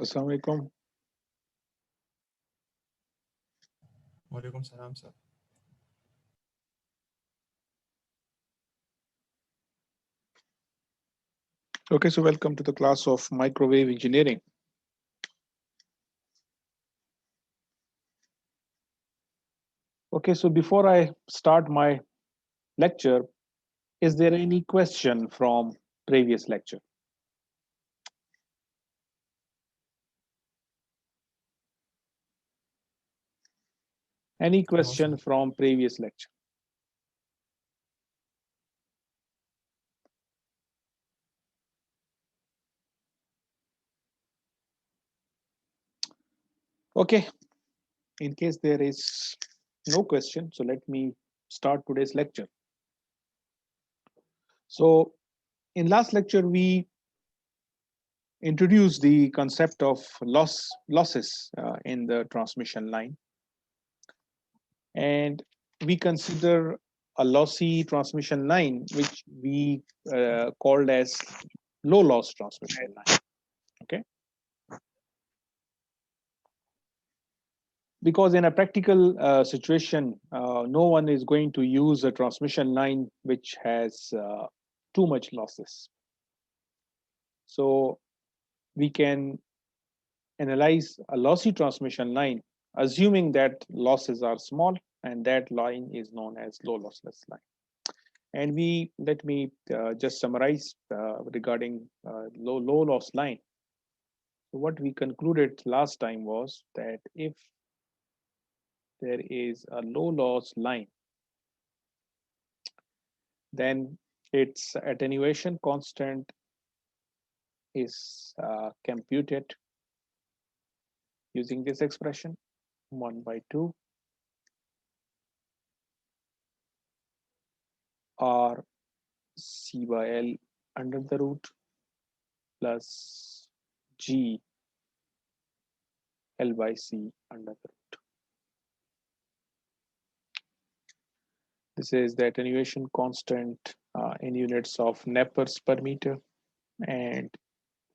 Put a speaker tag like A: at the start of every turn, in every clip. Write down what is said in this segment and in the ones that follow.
A: Assalamu alaikum.
B: Walaikum salam, sir.
A: Okay, so welcome to the class of microwave engineering. Okay, so before I start my lecture, is there any question from previous lecture? Any
B: No, sir.
A: question from previous lecture? Okay, in case there is no question, so let me start today's lecture. So in last lecture, we introduced the concept of losses in the transmission line. And we consider a lossy transmission line, which we called as low loss transmission line. Okay. Because in a practical situation, no one is going to use a transmission line which has too much losses. So we can analyze a lossy transmission line, assuming that losses are small, and that line is known as low lossless line. And let me just summarize regarding low loss line. So what we concluded last time was that if there is a low loss line, then its attenuation constant is computed using this expression 1 by 2 r c by l under the root plus g l by c under the root. This is the attenuation constant in units of Nepers per meter, and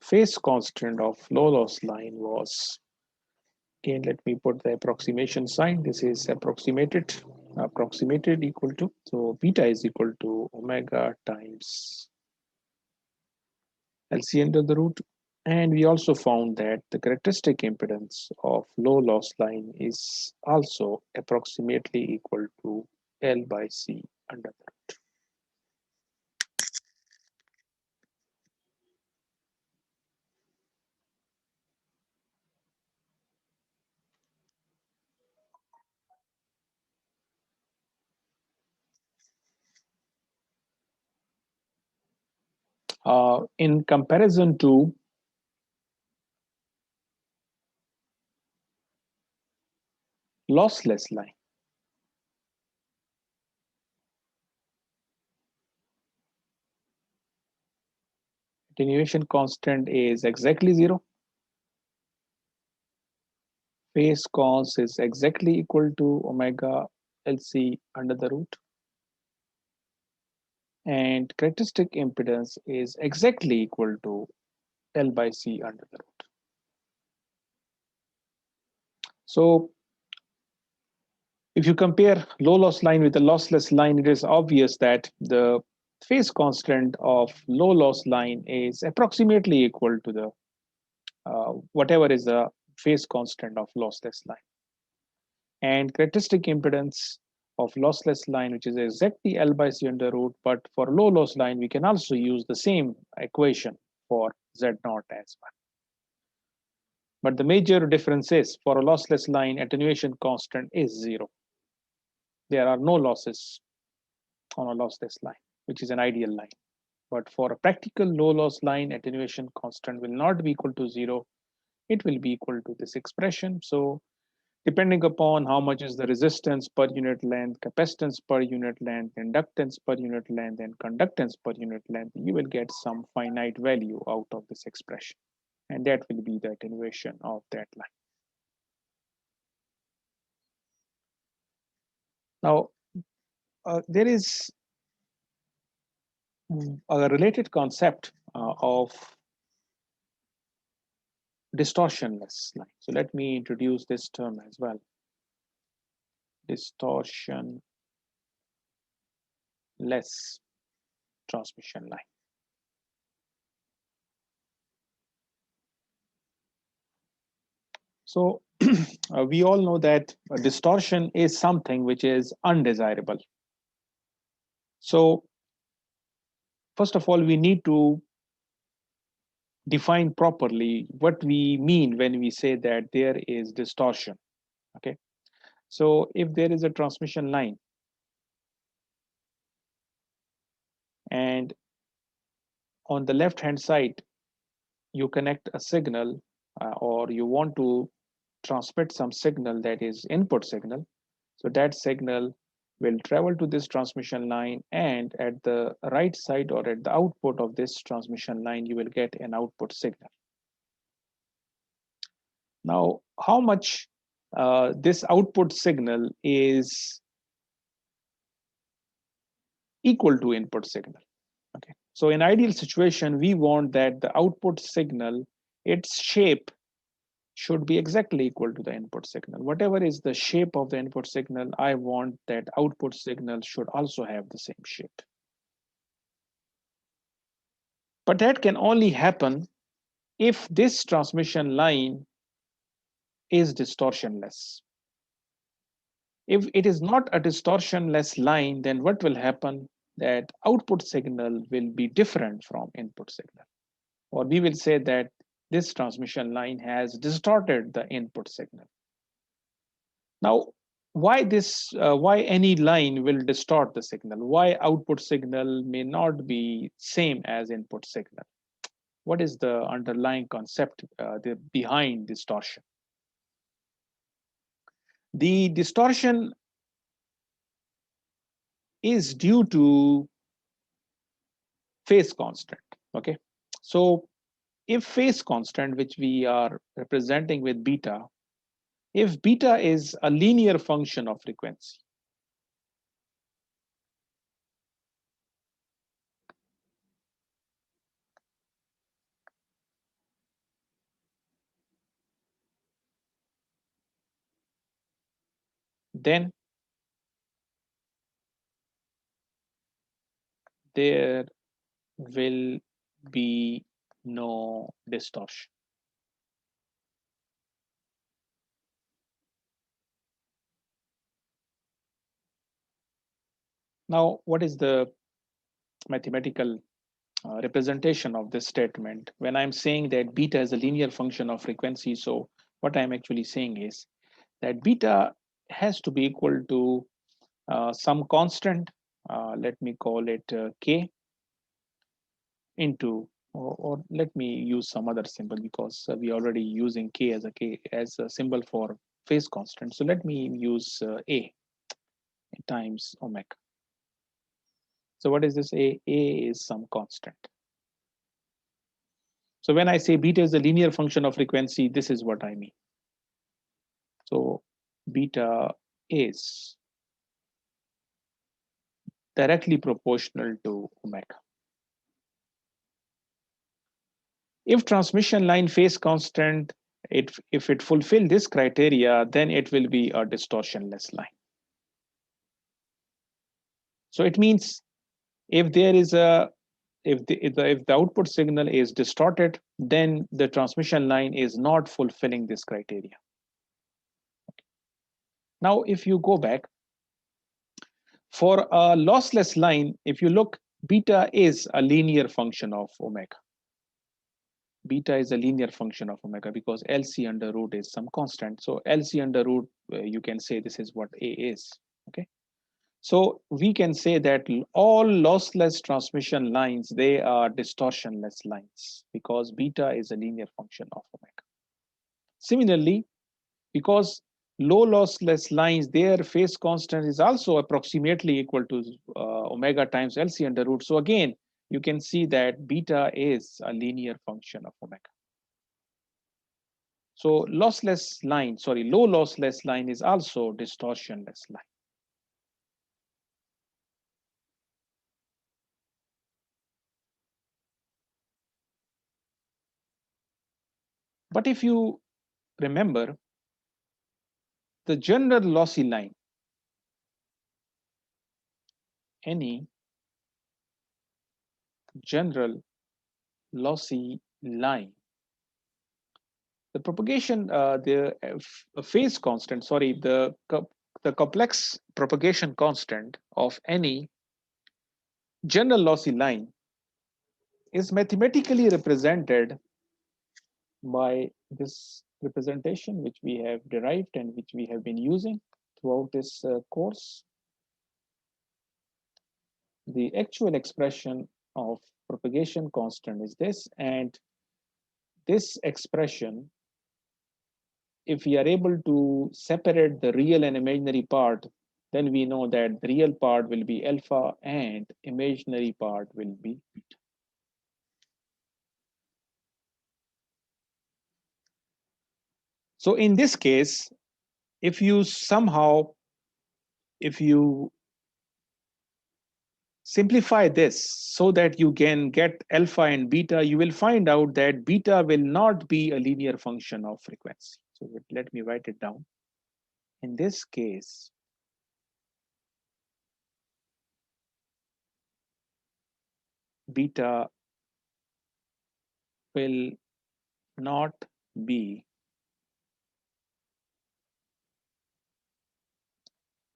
A: phase constant of low loss line was, again, let me put the approximation sign. This is approximated equal to, so beta is equal to omega times LC under the root. And we also found that the characteristic impedance of low loss line is also approximately equal to L by C under the root. In comparison to lossless line, attenuation constant is exactly 0. Phase cons is exactly equal to omega LC under the root. And characteristic impedance is exactly equal to L by C under the root. So if you compare low loss line with a lossless line, it is obvious that the phase constant of low loss line is approximately equal to the whatever is the phase constant of lossless line. And characteristic impedance of lossless line, which is exactly L by C under root, but for low loss line, we can also use the same equation for Z naught as well. But the major difference is for a lossless line, attenuation constant is 0. There are no losses on a lossless line, which is an ideal line. But for a practical low loss line, attenuation constant will not be equal to 0. It will be equal to this expression. So depending upon how much is the resistance per unit length, capacitance per unit length, inductance per unit length, and conductance per unit length, you will get some finite value out of this expression. And that will be the attenuation of that line. Now, there is a related concept of distortionless line. So let me introduce this term as well. Distortionless transmission line. So we all know that a distortion is something which is undesirable. So first of all, we need to define properly what we mean when we say that there is distortion. Okay. So if there is a transmission line and on the left hand side you connect a signal or you want to transmit some signal that is input signal, so that signal will travel to this transmission line, and at the right side or at the output of this transmission line you will get an output signal. Now how much this output signal is equal to input signal. Okay, so in ideal situation we want that the output signal, its shape should be exactly equal to the input signal. Whatever is the shape of the input signal, I want that output signal should also have the same shape. But that can only happen if this transmission line is distortionless. If it is not a distortionless line, then what will happen? That output signal will be different from input signal. Or we will say that this transmission line has distorted the input signal. Now, why any line will distort the signal? Why output signal may not be same as input signal? What is the underlying concept behind distortion? The distortion is due to phase constant. Okay, so if phase constant, which we are representing with beta, if beta is a linear function of frequency, then there will be no distortion. Now, what is the mathematical representation of this statement? When I'm saying that beta is a linear function of frequency, so what I'm actually saying is that beta has to be equal to some constant, let me call it k, into, or let me use some other symbol because we already using k as a symbol for phase constant. So let me use a times omega. So what is this a? A is some constant. So when I say beta is a linear function of frequency, this is what I mean. So beta is directly proportional to omega. If transmission line phase constant, if it fulfill this criteria, then it will be a distortionless line. So it means if there is a if the output signal is distorted, then the transmission line is not fulfilling this criteria. Now, if you go back for a lossless line, if you look, beta is a linear function of omega. Beta is a linear function of omega because LC under root is some constant. So LC under root, you can say this is what A is. Okay. So we can say that all lossless transmission lines, they are distortionless lines because beta is a linear function of omega. Similarly, because low lossless lines, their phase constant is also approximately equal to omega times LC under root. So again, you can see that beta is a linear function of omega. So low lossless line is also distortionless line. But if you remember, the general lossy line, any general lossy line, the propagation, the phase constant, sorry, the complex propagation constant of any general lossy line is mathematically represented by this representation, which we have derived and which we have been using throughout this course. The actual expression of propagation constant is this, and this expression, if we are able to separate the real and imaginary part, then we know that the real part will be alpha and imaginary part will be beta. So in this case, if you simplify this so that you can get alpha and beta, you will find out that beta will not be a linear function of frequency. So let me write it down. In this case, beta will not be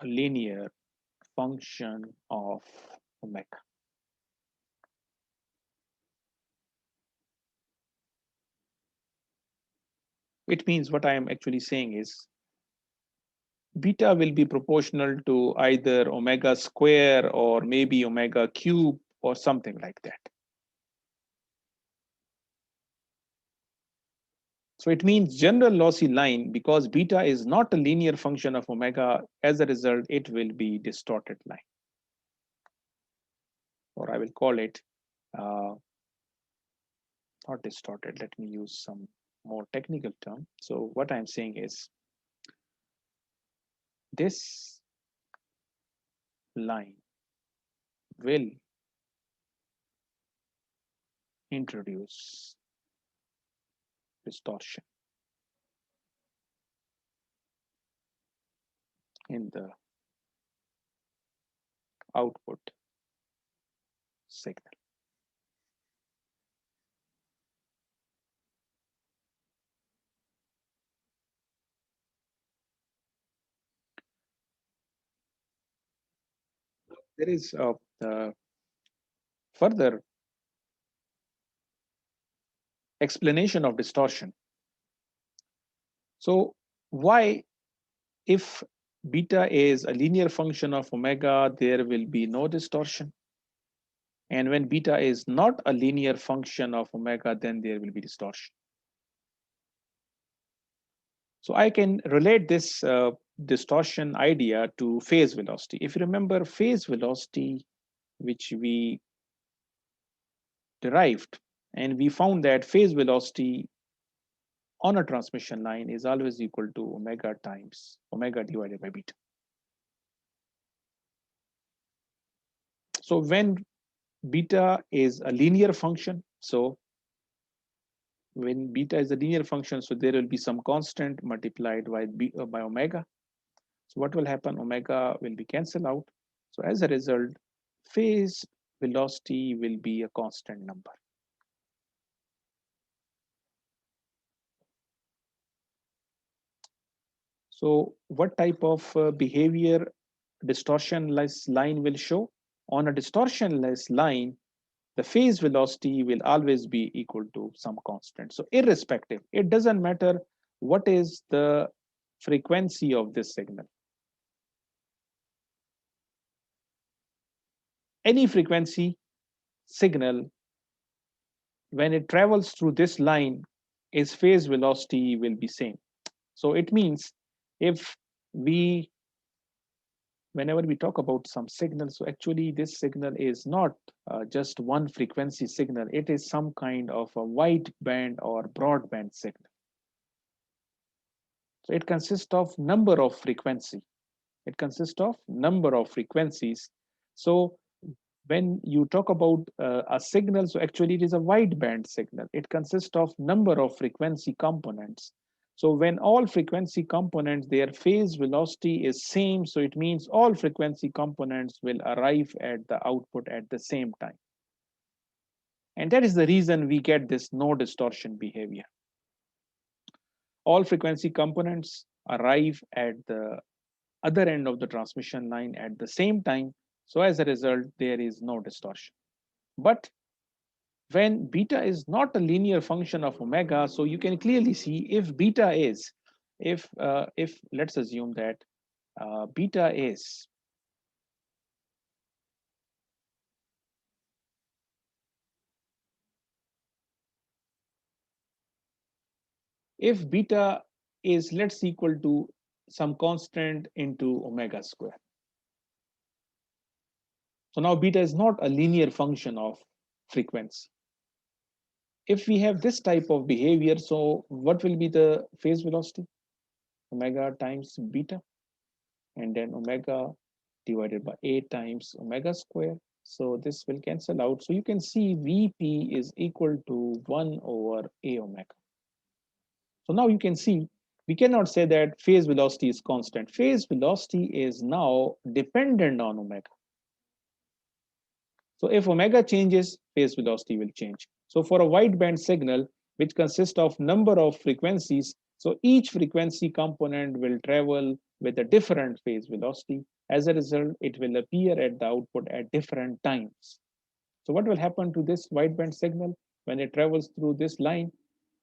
A: a linear function of omega. It means what I am actually saying is beta will be proportional to either omega square or maybe omega cube or something like that. So it means general lossy line, because beta is not a linear function of omega, as a result, it will be distorted line. Or I will call it not distorted. Let me use some more technical term. So what I'm saying is this line will introduce distortion in the output signal. There is a further explanation of distortion. So why, if beta is a linear function of omega, there will be no distortion? And when beta is not a linear function of omega, then there will be distortion. So I can relate this distortion idea to phase velocity. If you remember phase velocity, which we derived, and we found that phase velocity on a transmission line is always equal to omega times omega divided by beta. So when beta is a linear function, so when beta is a linear function, so there will be some constant multiplied by omega. So what will happen? Omega will be cancelled out. So as a result, phase velocity will be a constant number. So what type of behavior distortionless line will show? On a distortionless line, the phase velocity will always be equal to some constant. So irrespective, it doesn't matter what is the frequency of this signal. Any frequency signal, when it travels through this line, its phase velocity will be same. So it means if whenever we talk about some signal, so actually this signal is not just one frequency signal, it is some kind of a wide band or broadband signal. So it consists of number of frequency. It consists of number of frequencies. So when you talk about a signal, so actually it is a wideband signal. It consists of number of frequency components. So when all frequency components, their phase velocity is same, so it means all frequency components will arrive at the output at the same time. And that is the reason we get this no distortion behavior. All frequency components arrive at the other end of the transmission line at the same time. So as a result, there is no distortion. But when beta is not a linear function of omega, so you can clearly see if beta is, if let's assume that beta is if beta is, let's equal to some constant into omega square. So now beta is not a linear function of frequency. If we have this type of behavior, so what will be the phase velocity? Omega times beta, and then omega divided by a times omega square. So this will cancel out. So you can see Vp is equal to 1 over a omega. So now you can see we cannot say that phase velocity is constant. Phase velocity is now dependent on omega. So if omega changes, phase velocity will change. So for a wideband signal, which consists of number of frequencies, so each frequency component will travel with a different phase velocity. As a result, it will appear at the output at different times. So what will happen to this wideband signal when it travels through this line?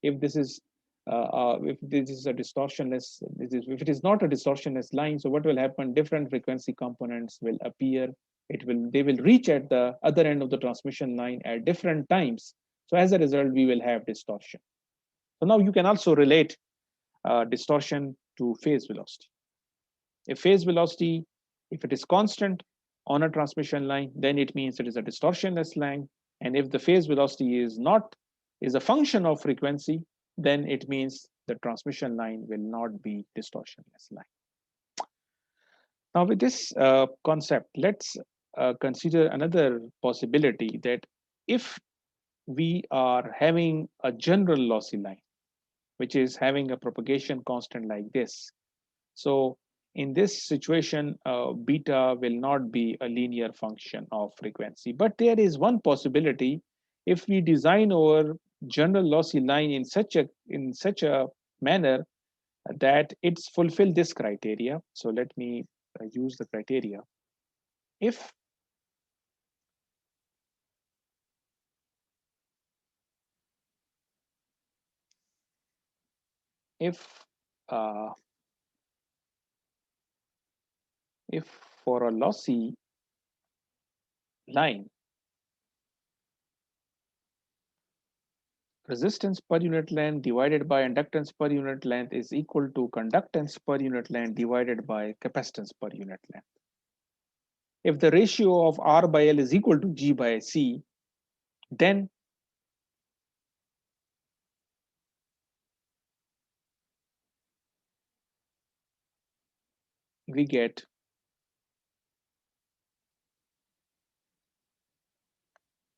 A: If this is if this is a distortionless, if it is not a distortionless line, so what will happen? Different frequency components will appear. They will reach at the other end of the transmission line at different times. So as a result, we will have distortion. So now you can also relate distortion to phase velocity. If phase velocity, if it is constant on a transmission line, then it means it is a distortionless line. And if the phase velocity is a function of frequency, then it means the transmission line will not be distortionless line. Now with this concept, let's consider another possibility that if we are having a general lossy line, which is having a propagation constant like this. So in this situation, beta will not be a linear function of frequency. But there is one possibility: if we design our general lossy line in such a manner that it's fulfill this criteria. So let me use the criteria. If if uh, if for a lossy line, resistance per unit length divided by inductance per unit length is equal to conductance per unit length divided by capacitance per unit length. If the ratio of R by L is equal to G by C, then we get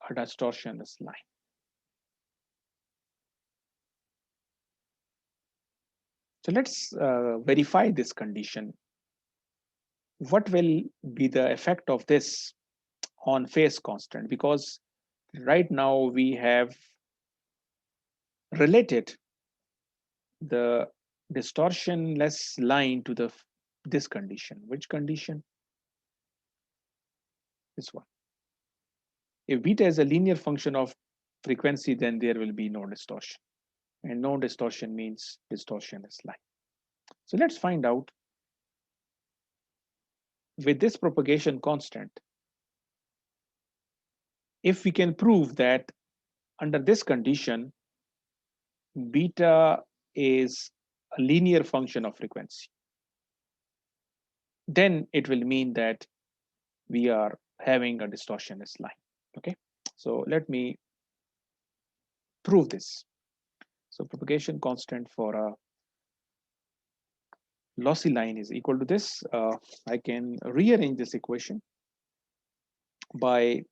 A: a distortionless line. So let's verify this condition. What will be the effect of this on phase constant? Because right now we have related the distortionless line to this condition. Which condition? This one. If beta is a linear function of frequency, then there will be no distortion. And no distortion means distortionless line. So let's find out with this propagation constant, if we can prove that under this condition, beta is a linear function of frequency, then it will mean that we are having a distortionless line. Okay, so let me prove this. So propagation constant for a lossy line is equal to this. I can rearrange this equation by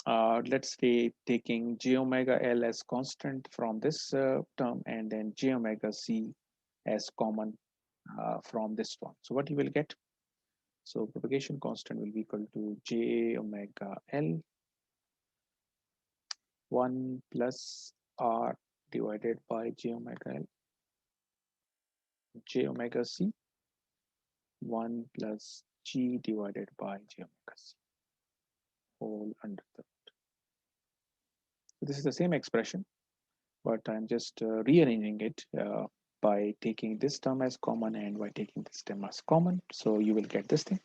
A: let's say taking j omega L as constant from this term and then j omega C as common from this one. So what you will get? So propagation constant will be equal to j omega L 1 plus R divided by j omega L j omega C 1 plus G divided by j omega C whole under the. So this is the same expression, but I'm just rearranging it by taking this term as common and by taking this term as common. So you will get this thing.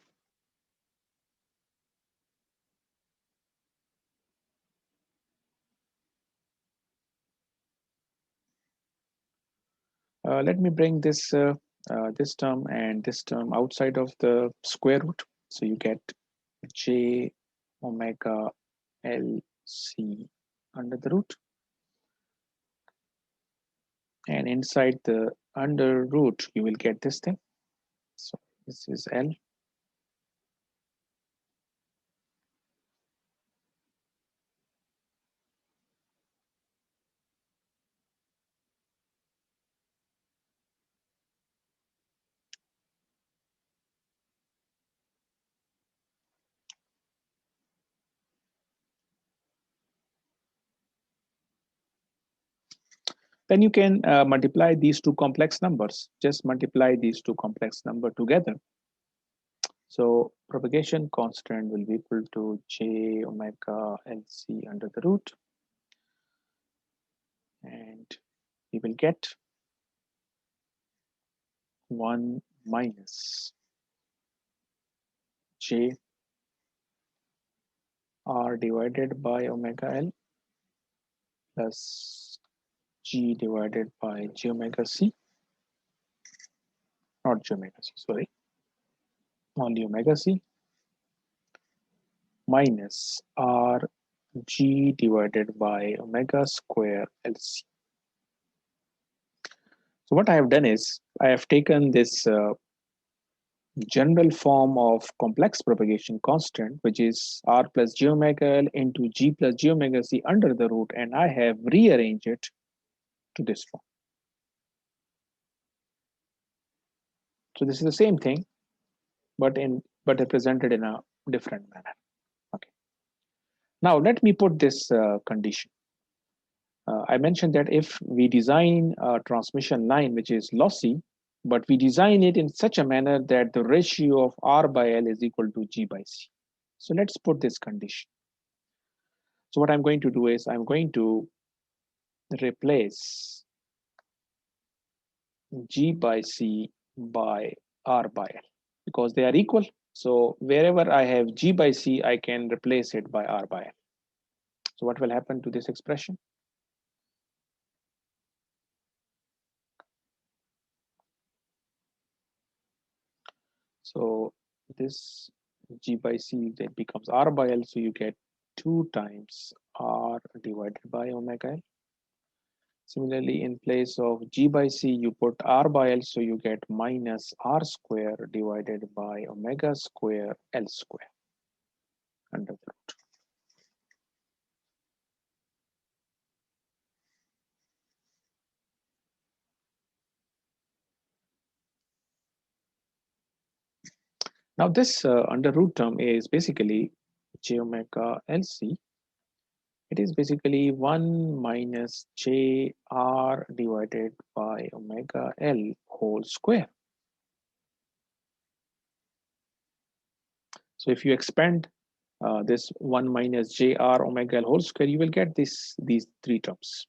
A: Let me bring this term and this term outside of the square root. So you get j omega L C under the root. And inside the under root, you will get this thing. So this is L. Then you can multiply these two complex numbers. Just multiply these two complex numbers together. So propagation constant will be equal to j omega LC under the root. And we will get 1 minus j R divided by omega L plus G divided by j omega C. Not j omega C, sorry. Only omega C minus R G divided by omega square LC. So what I have done is I have taken this general form of complex propagation constant, which is R plus j omega L into G plus j omega C under the root, and I have rearranged it to this form. So this is the same thing, but represented in a different manner. Okay. Now let me put this condition. I mentioned that if we design a transmission line which is lossy, but we design it in such a manner that the ratio of R by L is equal to G by C. So let's put this condition. So what I'm going to do is I'm going to replace G by C by R by L because they are equal. So wherever I have G by C, I can replace it by R by L. So what will happen to this expression? So this G by C then becomes R by L. So you get 2 times R divided by omega L. Similarly, in place of G by C, you put R by L. So you get minus R square divided by omega square L square under the root. Now this under root term is basically j omega LC. It is basically 1 minus j R divided by omega L whole square. So if you expand this 1 minus j R omega L whole square, you will get these 3 terms.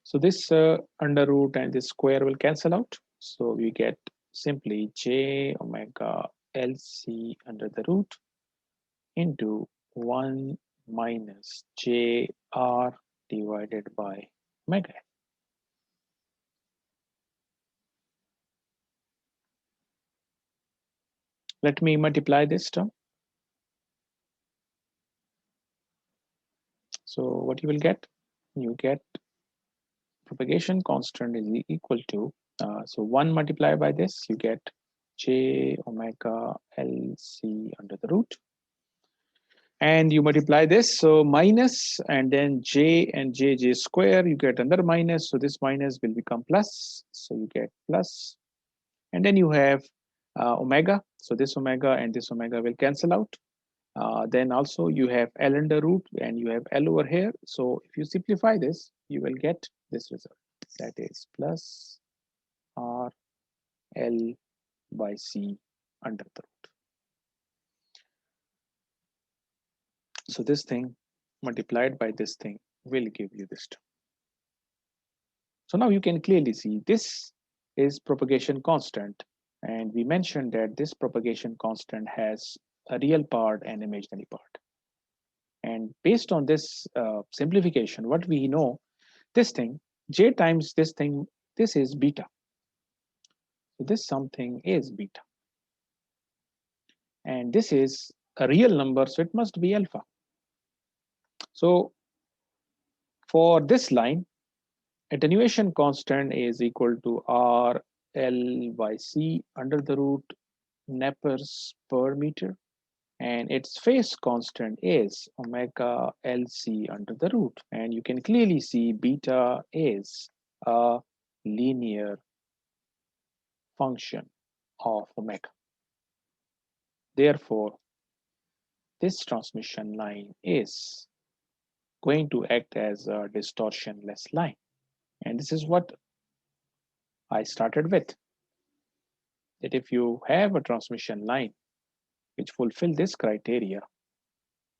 A: So this under root and this square will cancel out. So we get simply j omega LC under the root into 1 minus j R divided by omega. Let me multiply this term. So what you will get? You get propagation constant is equal to So 1 multiplied by this, you get j omega LC under the root. And you multiply this, so minus, and then j and j square, you get another minus. So this minus will become plus. So you get plus. And then you have omega. So this omega and this omega will cancel out. Then also you have L under root and you have L over here. So if you simplify this, you will get this result. That is plus R L by C under the root. So this thing multiplied by this thing will give you this term. So now you can clearly see this is propagation constant. And we mentioned that this propagation constant has a real part and imaginary part. And based on this simplification, what we know, this thing, j times this thing, this is beta. So this something is beta. And this is a real number, so it must be alpha. So for this line, attenuation constant is equal to R L by C under the root Nepers per meter. And its phase constant is omega LC under the root. And you can clearly see beta is a linear function of omega. Therefore, this transmission line is going to act as a distortionless line. And this is what I started with. That if you have a transmission line which fulfill this criteria,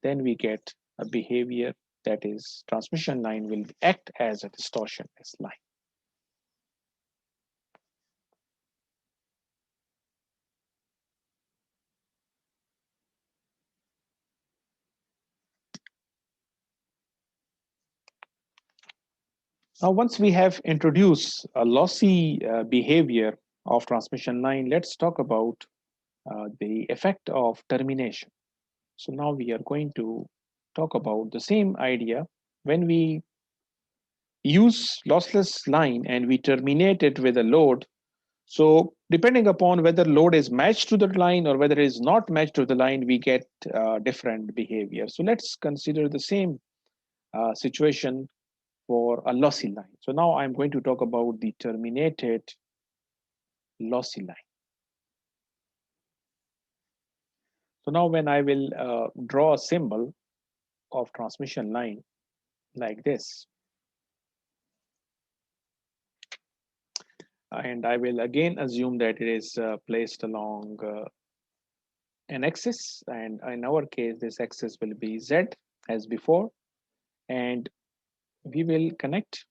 A: then we get a behavior that is transmission line will act as a distortionless line. Now, once we have introduced a lossy behavior of transmission line, let's talk about the effect of termination. So now we are going to talk about the same idea when we use lossless line and we terminate it with a load. So depending upon whether load is matched to the line or whether it is not matched to the line, we get different behavior. So let's consider the same situation for a lossy line. So now I'm going to talk about the terminated lossy line. So now when I will draw a symbol of transmission line like this, and I will again assume that it is placed along an axis, and in our case, this axis will be Z as before, and we will connect.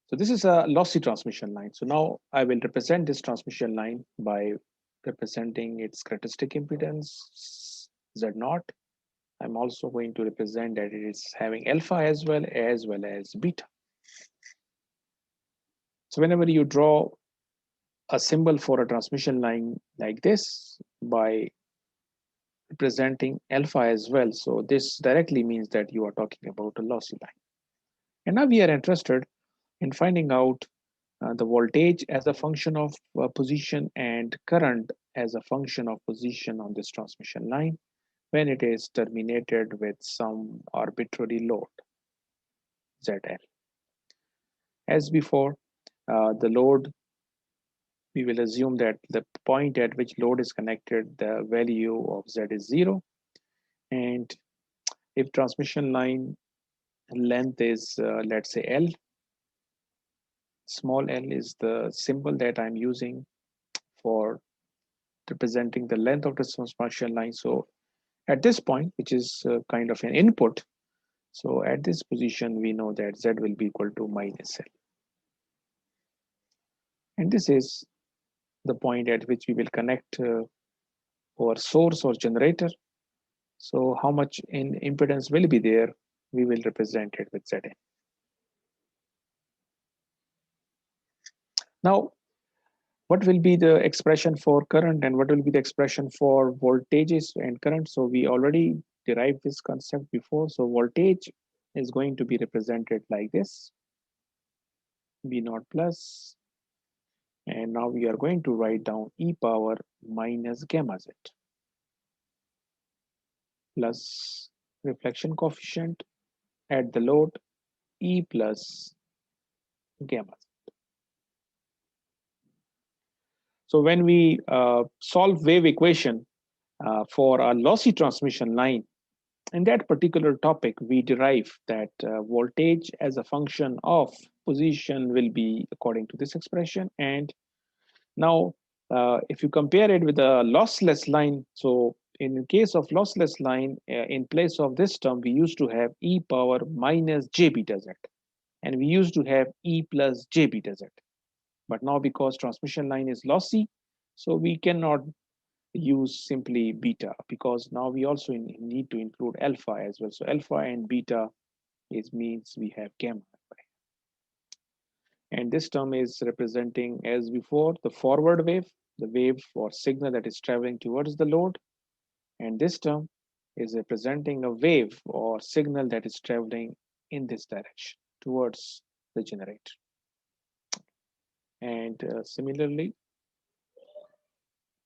A: So this is a lossy transmission line. So now I will represent this transmission line by representing its characteristic impedance Z0. I'm also going to represent that it is having alpha as well as beta. So whenever you draw a symbol for a transmission line like this by representing alpha as well, so this directly means that you are talking about a lossy line. And now we are interested in finding out the voltage as a function of position and current as a function of position on this transmission line when it is terminated with some arbitrary load, ZL. As before, the load, we will assume that the point at which load is connected, the value of Z is 0. And if transmission line length is, let's say L, small l is the symbol that I'm using for representing the length of the transmission line. So at this point, which is kind of an input, so at this position, we know that Z will be equal to minus L. And this is the point at which we will connect our source or generator. So how much in impedance will be there, we will represent it with Zn. Now, what will be the expression for current and what will be the expression for voltages and current? So we already derived this concept before. So voltage is going to be represented like this. b naught plus, and now we are going to write down e power minus gamma z plus reflection coefficient at the load e plus gamma z. So when we solve wave equation for a lossy transmission line, in that particular topic, we derive that voltage as a function of position will be according to this expression. And now, if you compare it with a lossless line, so in case of lossless line, in place of this term, we used to have e power minus j beta z, and we used to have e plus j beta z. But now, because transmission line is lossy, so we cannot use simply beta, because now we also need to include alpha as well. So alpha and beta means we have gamma. And this term is representing, as before, the forward wave, the wave or signal that is traveling towards the load. And this term is representing a wave or signal that is traveling in this direction towards the generator. And similarly,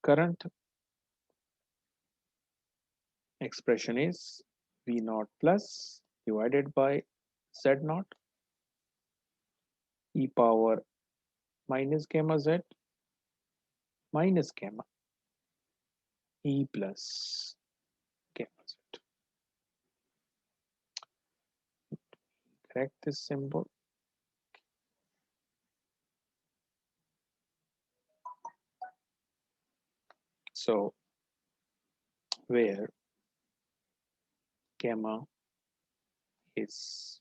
A: current expression is V naught plus divided by Z naught e power minus gamma Z minus gamma e plus gamma Z. Correct this symbol. So where gamma is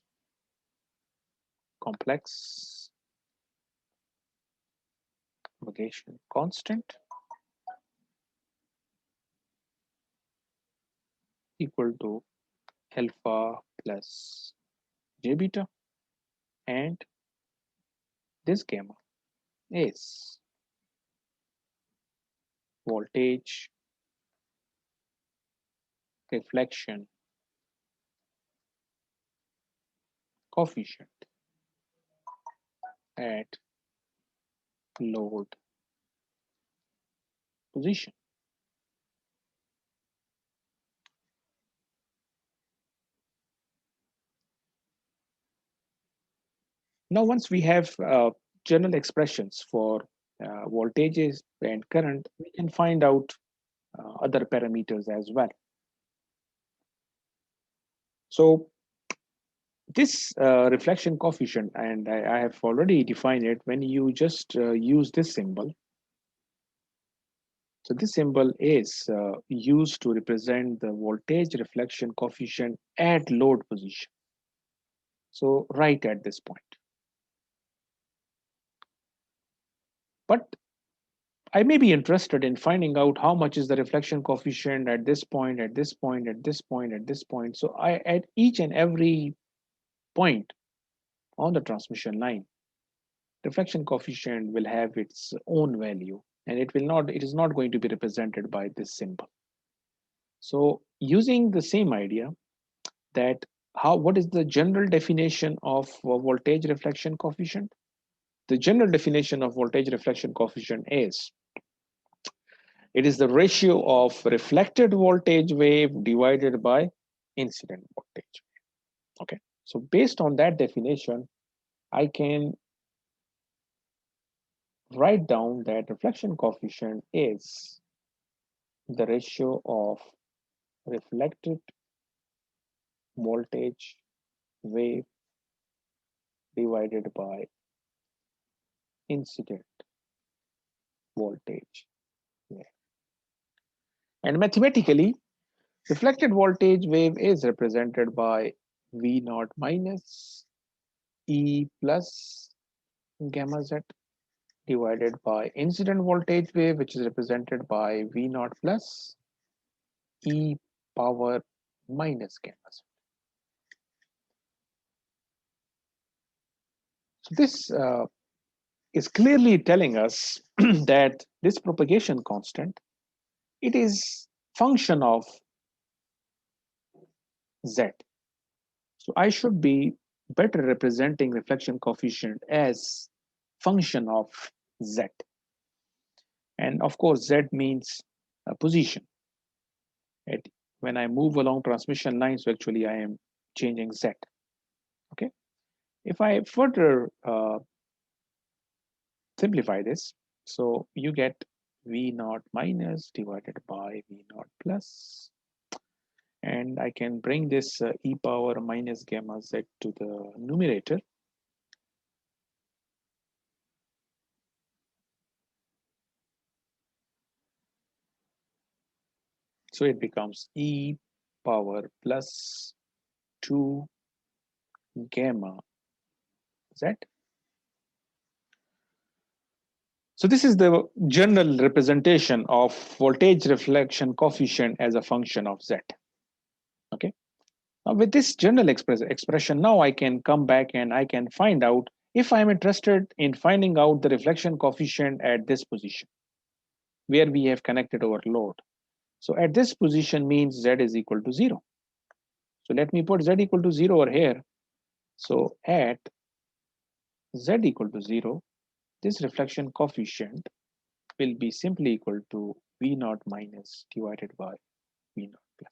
A: complex propagation constant equal to alpha plus j beta, and this gamma is voltage reflection coefficient at load position. Now, once we have general expressions for voltages and current, we can find out other parameters as well. So this reflection coefficient, and I have already defined it when you just use this symbol. So this symbol is used to represent the voltage reflection coefficient at load position. So right at this point. But I may be interested in finding out how much is the reflection coefficient at this point, at this point, at this point, at this point. So at each and every point on the transmission line, reflection coefficient will have its own value, and it is not going to be represented by this symbol. So using the same idea, that what is the general definition of voltage reflection coefficient? The general definition of voltage reflection coefficient is it is the ratio of reflected voltage wave divided by incident voltage. Okay, so based on that definition, I can write down that reflection coefficient is the ratio of reflected voltage wave divided by incident voltage wave. And mathematically, reflected voltage wave is represented by V naught minus E plus gamma z divided by incident voltage wave, which is represented by V naught plus E power minus gamma z. So this is clearly telling us that this propagation constant, it is function of z. So I should be better representing reflection coefficient as function of z. And of course, z means position. When I move along transmission lines, so actually I am changing z. Okay. If I further simplify this, so you get v naught minus divided by v naught plus, and I can bring this e power minus gamma z to the numerator. So it becomes e power plus 2 gamma z. So this is the general representation of voltage reflection coefficient as a function of z. Okay. Now with this general expression, now I can come back and I can find out if I'm interested in finding out the reflection coefficient at this position, where we have connected our load. So at this position means z is equal to 0. So let me put z equal to 0 over here. So at z equal to 0, this reflection coefficient will be simply equal to v naught minus divided by v naught plus.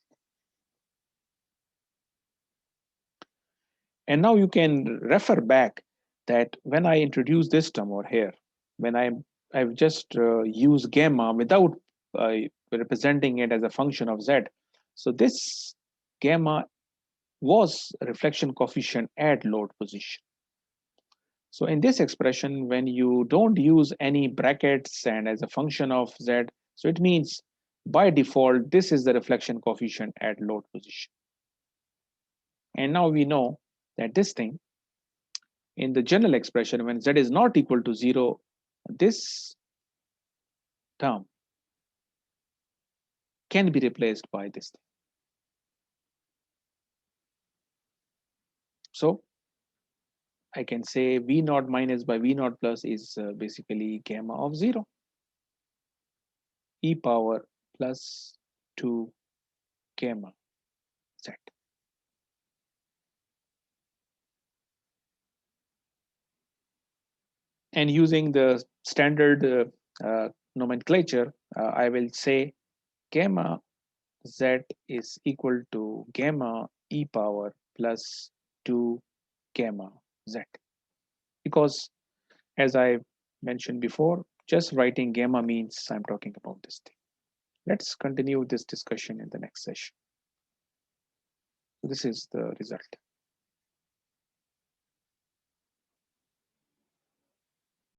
A: And now you can refer back that when I introduce this term over here, when I've just used gamma without representing it as a function of z. So this gamma was a reflection coefficient at load position. So in this expression, when you don't use any brackets and as a function of z, so it means by default, this is the reflection coefficient at load position. And now we know that this thing, in the general expression, when z is not equal to 0, this term can be replaced by this thing. So I can say v naught minus by v naught plus is basically gamma of 0, e power plus 2 gamma z. And using the standard nomenclature, I will say gamma z is equal to gamma e power plus 2 gamma z. Because as I mentioned before, just writing gamma means I'm talking about this thing. Let's continue this discussion in the next session. So this is the result.